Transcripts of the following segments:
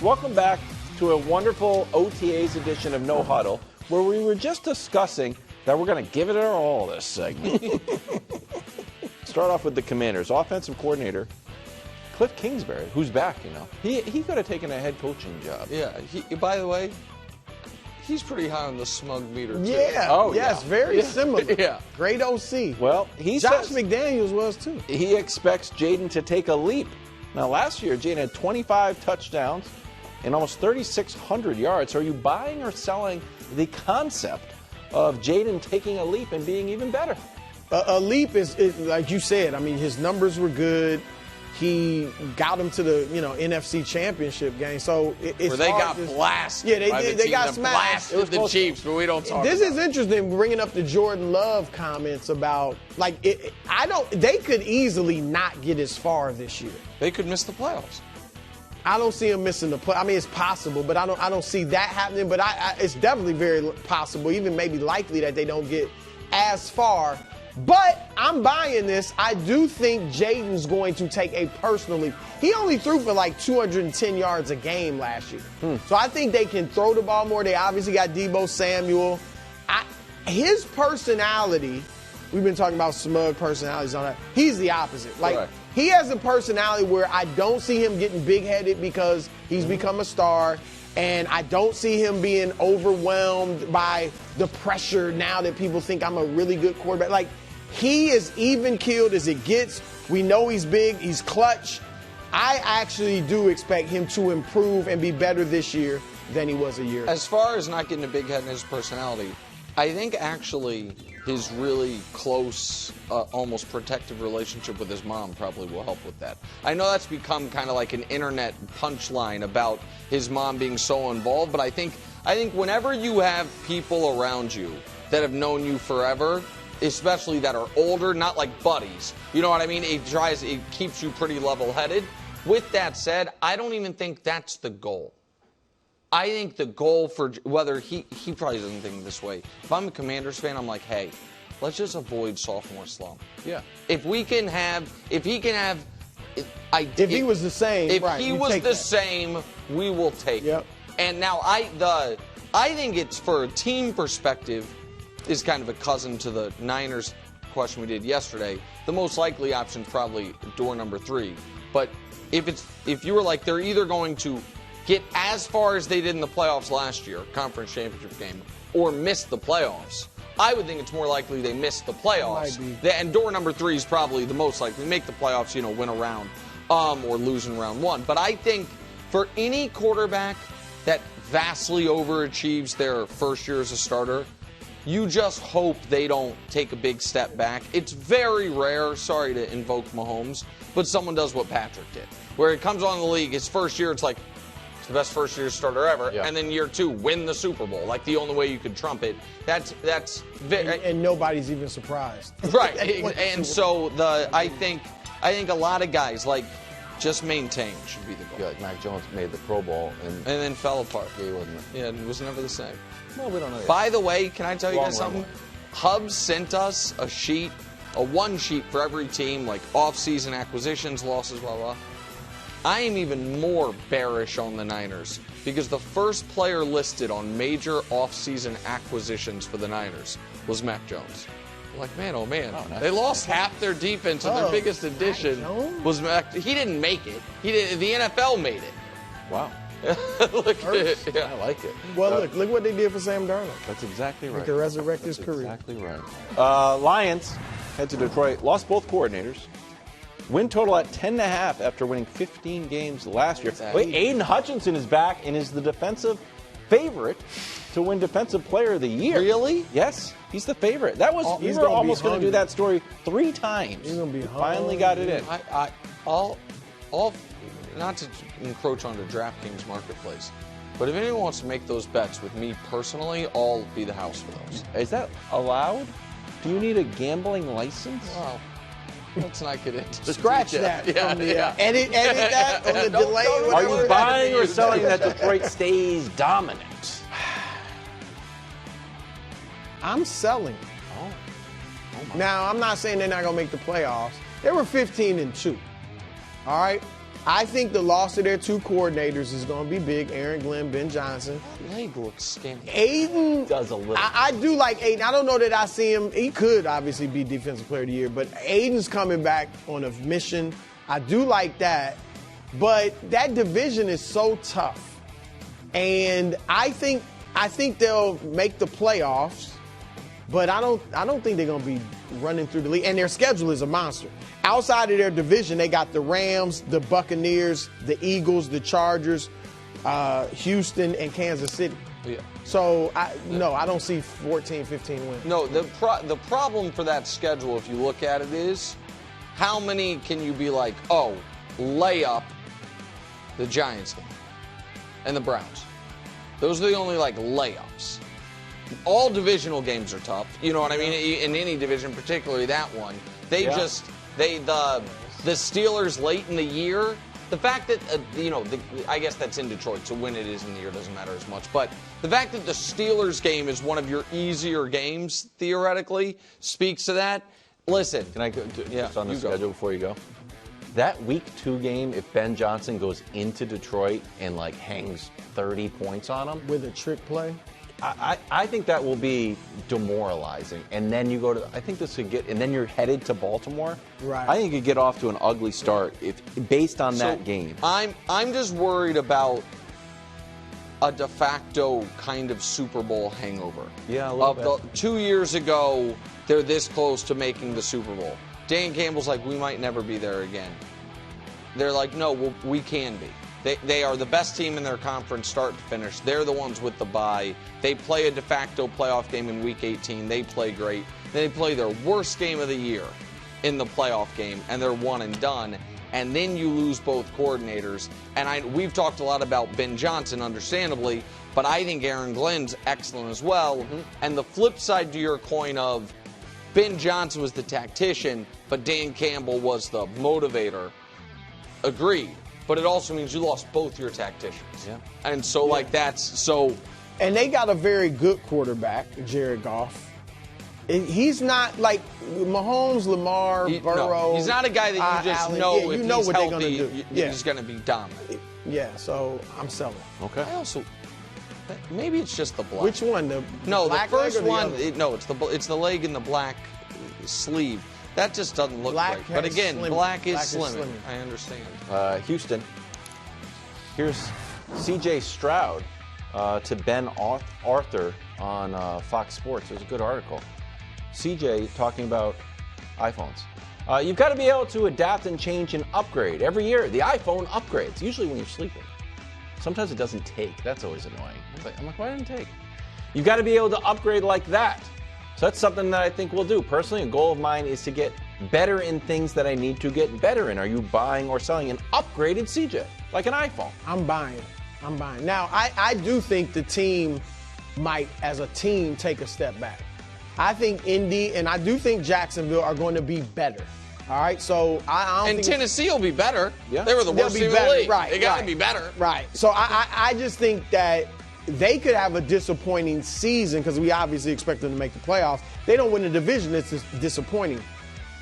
Welcome back to a wonderful OTAs edition of No Huddle, where we were just discussing that we're going to give it our all this segment. Start off with the Commanders. Offensive coordinator Cliff Kingsbury, who's back, you know. He could have taken a head coaching job. Yeah. By the way, he's pretty high on the smug meter, too. Yeah. Oh, yes, yeah. very similar. Yeah. Great OC. Well, Josh McDaniels was, too. He expects Jayden to take a leap. Now, last year, Jayden had 25 touchdowns and almost 3,600 yards. So are you buying or selling the concept of Jayden taking a leap and being even better? A leap is, like you said, I mean, his numbers were good. He got him to the NFC Championship game. So it's where they got blasted. Yeah, they did. They got smashed. Blasted the Chiefs, but we don't talk This about is interesting, bringing up the Jordan Love comments about they could easily not get as far this year. They could miss the playoffs. I don't see him missing the play. I mean, it's possible, but I don't see that happening. But it's definitely very possible, even maybe likely, that they don't get as far. But I'm buying this. I do think Jayden's going to take a personal leap. He only threw for like 210 yards a game last year. So I think they can throw the ball more. They obviously got Deebo Samuel. His personality, we've been talking about smug personalities on that. He's the opposite. Like, Correct. He has a personality where I don't see him getting big-headed because he's become a star. And I don't see him being overwhelmed by the pressure now that people think I'm a really good quarterback. Like, he is even-keeled as it gets. We know he's big. He's clutch. I actually do expect him to improve and be better this year than he was a year ago. As far as not getting a big head in his personality, I think actually his really close, almost protective relationship with his mom probably will help with that. I know that's become kind of like an internet punchline about his mom being so involved, but I think whenever you have people around you that have known you forever, especially that are older, not like buddies, you know what I mean? It keeps you pretty level-headed. With that said, I don't even think that's the goal. I think the goal for whether he probably doesn't think this way. If I'm a Commanders fan, I'm like, hey, let's just avoid sophomore slump. Yeah. If he was the same, right, he was the same, we will take it. And now I think it's, for a team perspective, is kind of a cousin to the Niners question we did yesterday. The most likely option is probably door number 3. But if you were like, they're either going to get as far as they did in the playoffs last year, conference championship game, or miss the playoffs, I would think it's more likely they miss the playoffs. And door number 3 is probably the most likely. Make the playoffs, win a round, or lose in round 1. But I think for any quarterback that vastly overachieves their first year as a starter, you just hope they don't take a big step back. It's very rare, sorry to invoke Mahomes, but someone does what Patrick did, where it comes on the league, his first year, it's like, the best first-year starter ever, and then year 2, win the Super Bowl. Like, the only way you could trump it. That's very, and nobody's even surprised. Right. And so I think a lot of guys, like, just maintain should be the goal. Yeah, Mac Jones made the Pro Bowl and then fell apart. Yeah, he wasn't. Yeah, it was never the same. Well, we don't know yet. By the way, can I tell you guys Long something? runway. Hubs sent us a sheet, one sheet for every team, like off-season acquisitions, losses, blah, blah. I am even more bearish on the Niners because the first player listed on major off-season acquisitions for the Niners was Mac Jones. Like, man, oh man, they lost half their defense, and their biggest addition was Mac. He didn't make it. The NFL made it. Wow. Look at it. Yeah. I like it. Well, look what they did for Sam Darnold. That's exactly right. They could resurrect his career. Exactly right. Lions head to Detroit. Lost both coordinators. Win total at 10.5 after winning 15 games last year. Wait, Aiden Hutchinson is back and is the defensive favorite to win Defensive Player of the Year. Really? Yes, he's the favorite. That was we were almost going to do that story 3 times. He's gonna be finally got it in. I'll not to encroach onto DraftKings marketplace, but if anyone wants to make those bets with me personally, I'll be the house for those. Is that allowed? Do you need a gambling license? Wow. Let's not get into Scratch that from the edit that on the delay. Are you buying or selling that Detroit stays dominant? I'm selling. Now, I'm not saying they're not going to make the playoffs. They were 15-2. All right? I think the loss of their two coordinators is going to be big. Aaron Glenn, Ben Johnson. Leg looks skinny. Aiden Does a little. I do like Aiden. I don't know that I see him. He could obviously be Defensive Player of the Year, but Aiden's coming back on a mission. I do like that. But that division is so tough. And I think they'll make the playoffs, but I don't think they're going to be running through the league. And their schedule is a monster. Outside of their division, they got the Rams, the Buccaneers, the Eagles, the Chargers, Houston, and Kansas City. Yeah. So, I don't see 14, 15 wins. No, the problem for that schedule, if you look at it, is how many can you be like, oh, lay up the Giants game and the Browns. Those are the only, like, layups. All divisional games are tough. You know what I mean? In any division, particularly that one. The Steelers late in the year, the fact that, I guess that's in Detroit, so when it is in the year doesn't matter as much. But the fact that the Steelers game is one of your easier games, theoretically, speaks to that. Listen. Can I go just on the schedule before you go? That Week 2 game, if Ben Johnson goes into Detroit and, like, hangs 30 points on them. With a trick play? I think that will be demoralizing. And then you go to, I think this could get, and then you're headed to Baltimore. Right. I think you could get off to an ugly start based on that game. I'm just worried about a de facto kind of Super Bowl hangover. Yeah, a little bit. 2 years ago, they're this close to making the Super Bowl. Dan Campbell's like, we might never be there again. They're like, no, we can be. They are the best team in their conference start to finish. They're the ones with the bye. They play a de facto playoff game in Week 18. They play great. Then they play their worst game of the year in the playoff game, and they're one and done. And then you lose both coordinators. And we've talked a lot about Ben Johnson, understandably, but I think Aaron Glenn's excellent as well. Mm-hmm. And the flip side to your coin of Ben Johnson was the tactician, but Dan Campbell was the motivator. Agreed. But it also means you lost both your tacticians. Yeah. And so, that's so. And they got a very good quarterback, Jared Goff. He's not like Mahomes, Lamar, Burrow. No, he's not a guy that you just Allen. know if he's what healthy, they're gonna do. He's going to be dominant. Yeah, so I'm selling. Okay. I also, maybe it's just the black. Which one? The first one. The It's the leg in the black sleeve. That just doesn't look black great. But again, black is slimming. slimming. I understand. Houston. Here's C.J. Stroud to Ben Arthur on Fox Sports. There's a good article. C.J. talking about iPhones. You've got to be able to adapt and change and upgrade. Every year, the iPhone upgrades, usually when you're sleeping. Sometimes it doesn't take. That's always annoying. I'm like, why didn't it take? You've got to be able to upgrade like that. So that's something that I think we'll do. Personally, a goal of mine is to get better in things that I need to get better in. Are you buying or selling an upgraded CJ, like an iPhone? I'm buying. Now, I do think the team might, as a team, take a step back. I think Indy and I do think Jacksonville are going to be better. All right, so I don't think Tennessee will be better. Yeah. They were the worst team in the league. Right, they got to be better. Right. So I just think that they could have a disappointing season because we obviously expect them to make the playoffs. They don't win the division, it's just disappointing.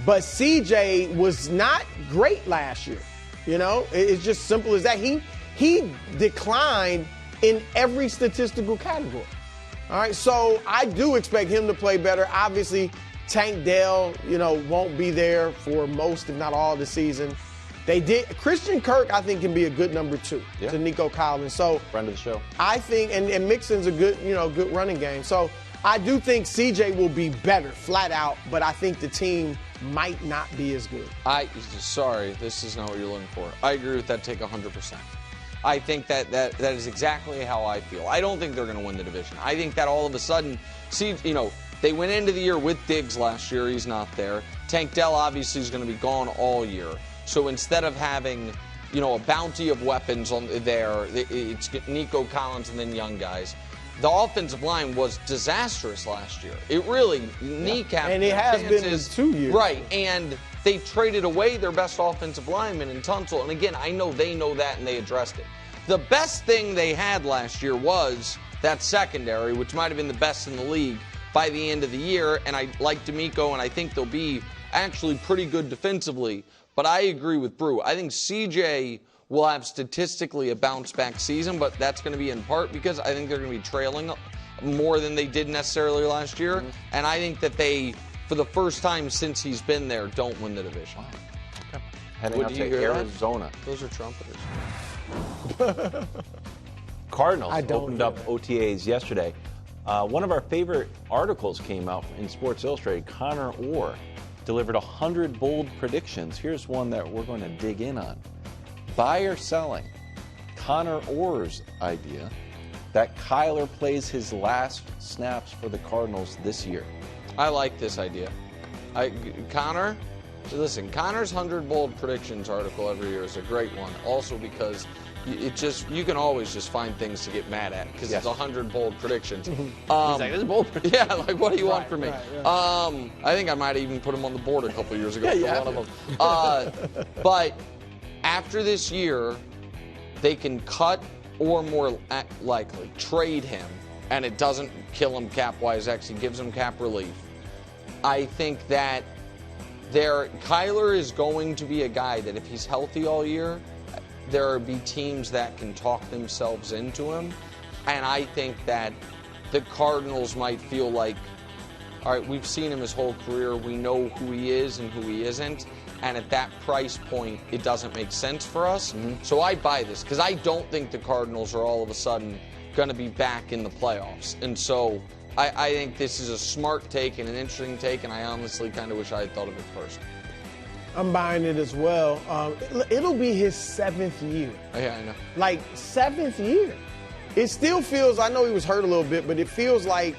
But CJ was not great last year. You know, it's just simple as that. He declined in every statistical category. All right, so I do expect him to play better. Obviously, Tank Dell, won't be there for most, if not all, of the season. Christian Kirk, I think, can be a good number 2 to Nico Collins. So friend of the show. I think, and Mixon's a good, good running game. So I do think CJ will be better, flat out. But I think the team might not be as good. Sorry, this is not what you're looking for. I agree with that take 100%. I think that is exactly how I feel. I don't think they're going to win the division. I think that all of a sudden, they went into the year with Diggs last year. He's not there. Tank Dell obviously is going to be gone all year. So instead of having, a bounty of weapons on there, it's Nico Collins and then young guys. The offensive line was disastrous last year. It really kneecapped. And it has been in 2 years. Right, and they traded away their best offensive lineman in Tunsil. And again, I know they know that and they addressed it. The best thing they had last year was that secondary, which might have been the best in the league by the end of the year. And I like D'Amico, and I think they'll be actually pretty good defensively. But I agree with Brew. I think CJ will have statistically a bounce-back season, but that's going to be in part because I think they're going to be trailing more than they did necessarily last year. And I think that they, for the first time since he's been there, don't win the division. Okay. Heading out to Arizona. Those are trumpeters. Cardinals opened up OTAs yesterday. One of our favorite articles came out in Sports Illustrated. Connor Orr delivered 100 bold predictions. Here's one that we're going to dig in on. Buy or selling? Connor Orr's idea that Kyler plays his last snaps for the Cardinals this year. I like this idea. Connor, listen, Connor's 100 bold predictions article every year is a great one. Also because you can always just find things to get mad at because it's 100 bold predictions. He's like, this is bold prediction. Yeah, like what do you want from me? I think I might have even put him on the board a couple years ago. Yeah, for one of them. But after this year, they can cut or more likely trade him, and it doesn't kill him cap-wise. Actually, gives him cap relief. I think that Kyler is going to be a guy that if he's healthy all year, there will be teams that can talk themselves into him. And I think that the Cardinals might feel like, all right, we've seen him his whole career. We know who he is and who he isn't. And at that price point, it doesn't make sense for us. So I buy this because I don't think the Cardinals are all of a sudden going to be back in the playoffs. And so I think this is a smart take and an interesting take, and I honestly kind of wish I had thought of it first. I'm buying it as well. It'll be his 7th year. Yeah, I know. Like, 7th year. It still feels, I know he was hurt a little bit, but it feels like,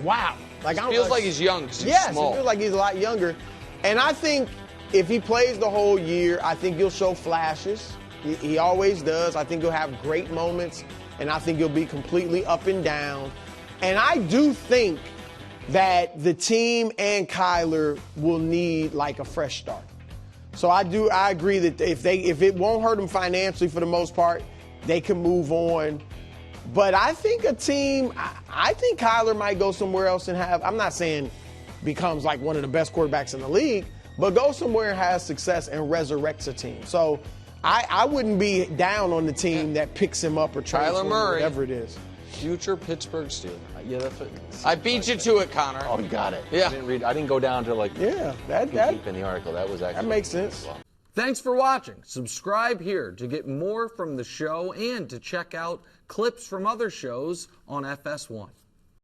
wow. Like, It feels like he's young because he's small. Yes, it feels like he's a lot younger. And I think if he plays the whole year, I think he'll show flashes. He always does. I think he'll have great moments, and I think he'll be completely up and down. And I do think that the team and Kyler will need like a fresh start. So I agree that if it won't hurt them financially for the most part, they can move on. But I think I think Kyler might go somewhere else and I'm not saying becomes like one of the best quarterbacks in the league, but go somewhere and has success and resurrects a team. So I wouldn't be down on the team that picks him up or trades him, whatever it is. Future Pittsburgh Steelers. Yeah, that's what. I beat you to it, Connor. Oh, got it. Yeah. I didn't go down to like. Yeah, deep in the article. That was actually. That makes sense. Well. Thanks for watching. Subscribe here to get more from the show and to check out clips from other shows on FS1.